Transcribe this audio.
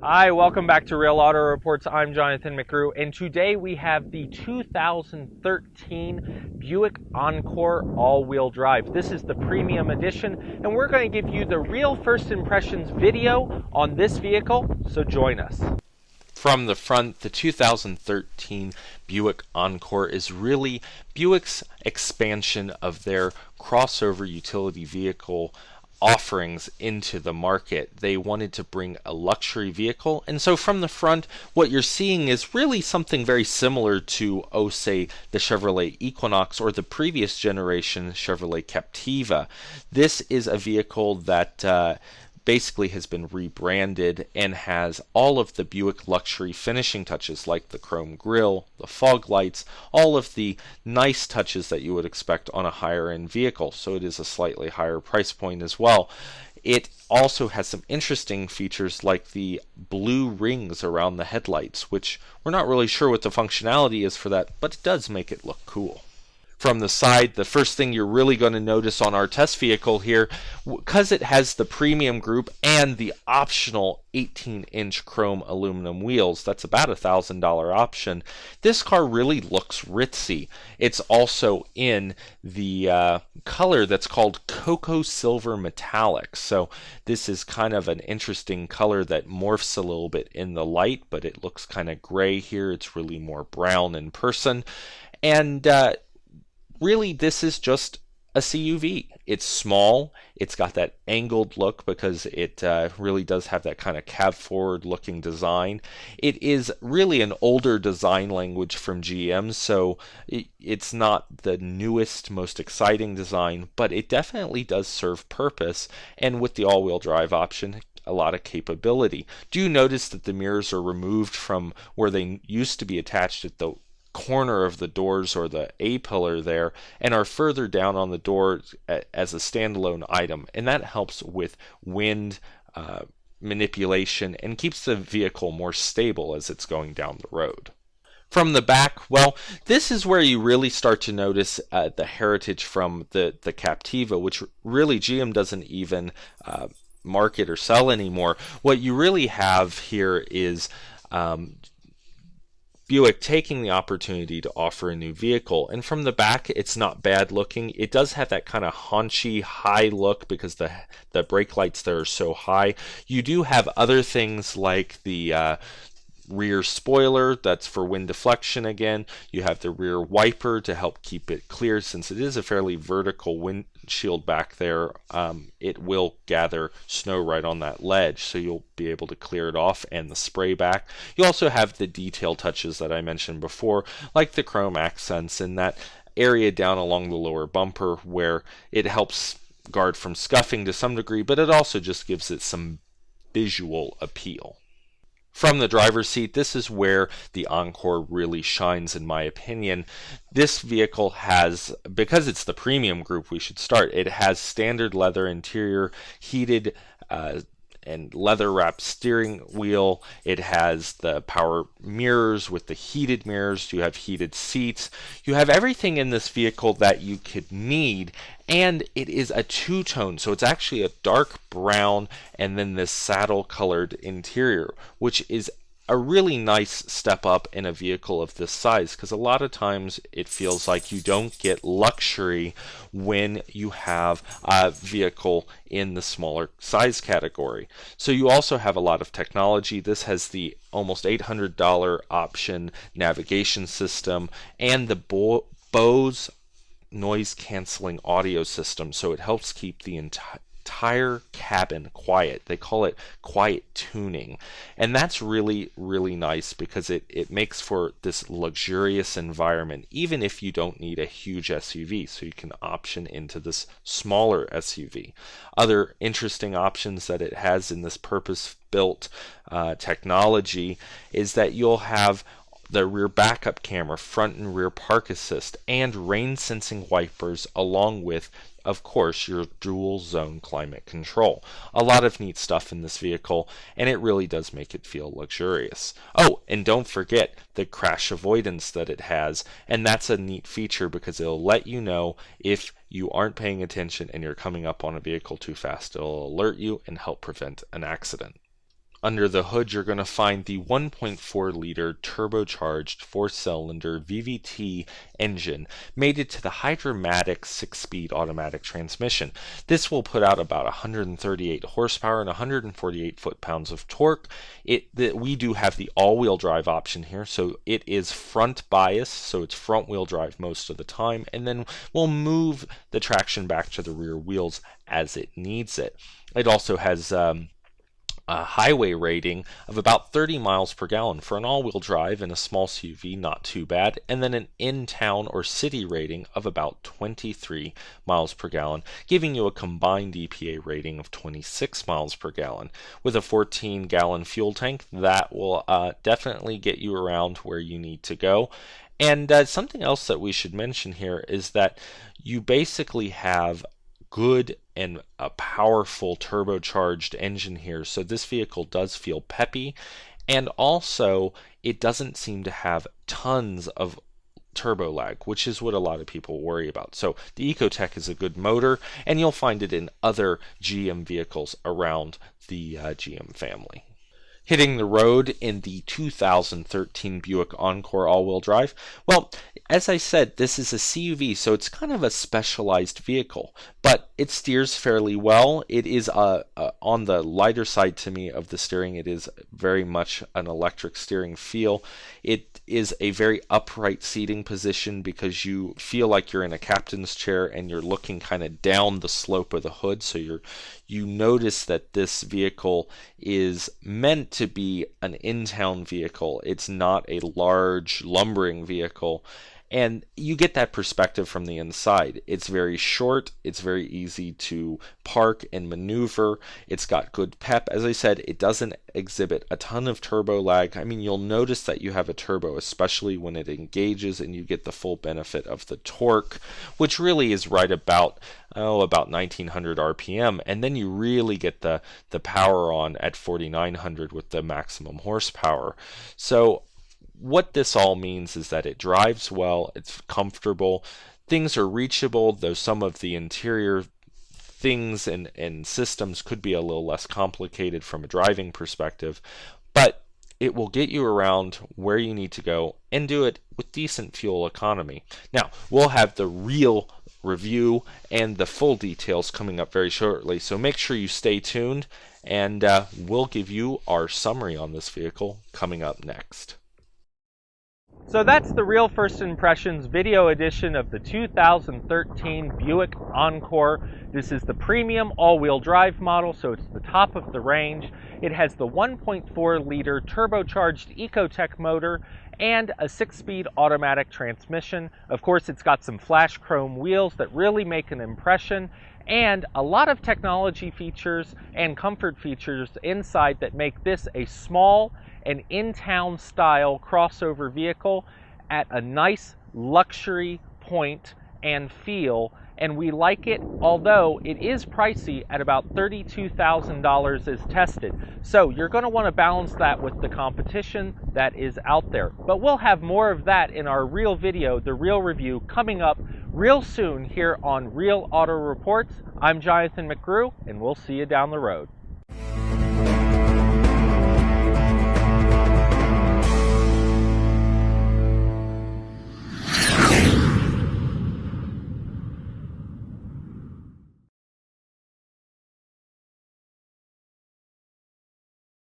Hi, welcome back to Real Auto Reports. I'm Jonathan McGrew, and today we have the 2013 Buick Encore All-Wheel Drive. This is the premium edition, and we're going to give you the real first impressions video on this vehicle, so join us. From the front, the 2013 Buick Encore is really Buick's expansion of their crossover utility vehicle offerings into the market. They wanted to bring a luxury vehicle, and so from the front what you're seeing is really something very similar to, say, the Chevrolet Equinox or the previous generation Chevrolet Captiva. This is a vehicle that basically has been rebranded and has all of the Buick luxury finishing touches like the chrome grille, the fog lights, all of the nice touches that you would expect on a higher end vehicle. So it is a slightly higher price point as well. It also has some interesting features like the blue rings around the headlights, which we're not really sure what the functionality is for that, but it does make it look cool. From the side, the first thing you're really going to notice on our test vehicle here, because it has the premium group and the optional 18-inch chrome aluminum wheels, that's about a $1,000 option, this car really looks ritzy. It's also in the color that's called Cocoa Silver Metallic. So this is kind of an interesting color that morphs a little bit in the light, but it looks kind of gray here. It's really more brown in person. And really, this is just a CUV. It's small. It's got that angled look because it really does have that kind of cab forward looking design. It is really an older design language from GM, so it's not the newest, most exciting design, but it definitely does serve purpose, and with the all-wheel drive option, a lot of capability. Do you notice that the mirrors are removed from where they used to be attached at the corner of the doors or the A-pillar there, and are further down on the door as a standalone item, and that helps with wind manipulation and keeps the vehicle more stable as it's going down the road. From the back, well, this is where you really start to notice the heritage from the Captiva, which really GM doesn't even market or sell anymore. What you really have here is Buick taking the opportunity to offer a new vehicle, and from the back it's not bad looking. It does have that kind of haunchy high look because the brake lights there are so high. You do have other things like the rear spoiler, that's for wind deflection again. You have the rear wiper to help keep it clear since it is a fairly vertical windshield back there. It will gather snow right on that ledge, so you'll be able to clear it off, and the spray back. You also have the detail touches that I mentioned before, like the chrome accents in that area down along the lower bumper where it helps guard from scuffing to some degree, but it also just gives it some visual appeal. From the driver's seat, this is where the Encore really shines, in my opinion. This vehicle has, because it's the premium group, we should start, it has standard leather interior, heated and leather-wrapped steering wheel. It has the power mirrors with the heated mirrors. You have heated seats. You have everything in this vehicle that you could need, and it is a two-tone, so it's actually a dark brown and then this saddle-colored interior, which is a really nice step up in a vehicle of this size, because a lot of times it feels like you don't get luxury when you have a vehicle in the smaller size category. So you also have a lot of technology. This has the almost $800 option navigation system and the Bose noise canceling audio system, so it helps keep the entire cabin quiet. They call it quiet tuning, and that's really nice because it makes for this luxurious environment even if you don't need a huge SUV, so you can option into this smaller SUV. Other interesting options that it has in this purpose-built technology is that you'll have the rear backup camera, front and rear park assist, and rain sensing wipers, along with, of course, your dual zone climate control. A lot of neat stuff in this vehicle, and it really does make it feel luxurious. Oh, and don't forget the crash avoidance that it has, and that's a neat feature because it'll let you know if you aren't paying attention and you're coming up on a vehicle too fast. It'll alert you and help prevent an accident. Under the hood, you're going to find the 1.4-liter turbocharged 4-cylinder VVT engine mated to the Hydromatic 6-speed automatic transmission. This will put out about 138 horsepower and 148 foot-pounds of torque. We do have the all-wheel drive option here, so it is front bias, so it's front-wheel drive most of the time, and then we'll move the traction back to the rear wheels as it needs it. It also has a highway rating of about 30 miles per gallon for an all-wheel drive and a small SUV, not too bad, and then an in-town or city rating of about 23 miles per gallon, giving you a combined EPA rating of 26 miles per gallon. With a 14-gallon fuel tank, that will definitely get you around where you need to go. And something else that we should mention here is that you basically have good and a powerful turbocharged engine here, so this vehicle does feel peppy, and also it doesn't seem to have tons of turbo lag, which is what a lot of people worry about. So the Ecotec is a good motor, and you'll find it in other GM vehicles around the GM family. Hitting the road in the 2013 Buick Encore All-Wheel Drive. Well, as I said, this is a CUV, so it's kind of a specialized vehicle, but it steers fairly well. It is on the lighter side to me of the steering. It is very much an electric steering feel. It is a very upright seating position because you feel like you're in a captain's chair and you're looking kind of down the slope of the hood, so you notice that this vehicle is meant to be an in-town vehicle. It's not a large lumbering vehicle, and you get that perspective from the inside. It's very short, it's very easy to park and maneuver, it's got good pep. As I said, it doesn't exhibit a ton of turbo lag. I mean, you'll notice that you have a turbo, especially when it engages, and you get the full benefit of the torque, which really is right about 1900 RPM, and then you really get the power on at 4900 with the maximum horsepower. So what this all means is that it drives well, it's comfortable, things are reachable, though some of the interior things and systems could be a little less complicated from a driving perspective, but it will get you around where you need to go and do it with decent fuel economy. Now, we'll have the real review and the full details coming up very shortly, so make sure you stay tuned, and we'll give you our summary on this vehicle coming up next. So that's the Real First Impressions video edition of the 2013 Buick Encore. This is the premium all-wheel drive model, so it's the top of the range. It has the 1.4-liter turbocharged Ecotec motor and a 6-speed automatic transmission. Of course, it's got some flash chrome wheels that really make an impression, and a lot of technology features and comfort features inside that make this a small and in-town style crossover vehicle at a nice luxury point and feel, and we like it, although it is pricey at about $32,000 as tested. So you're going to want to balance that with the competition that is out there. But we'll have more of that in our real video, the real review, coming up real soon here on Real Auto Reports. I'm Jonathan McGrew, and we'll see you down the road.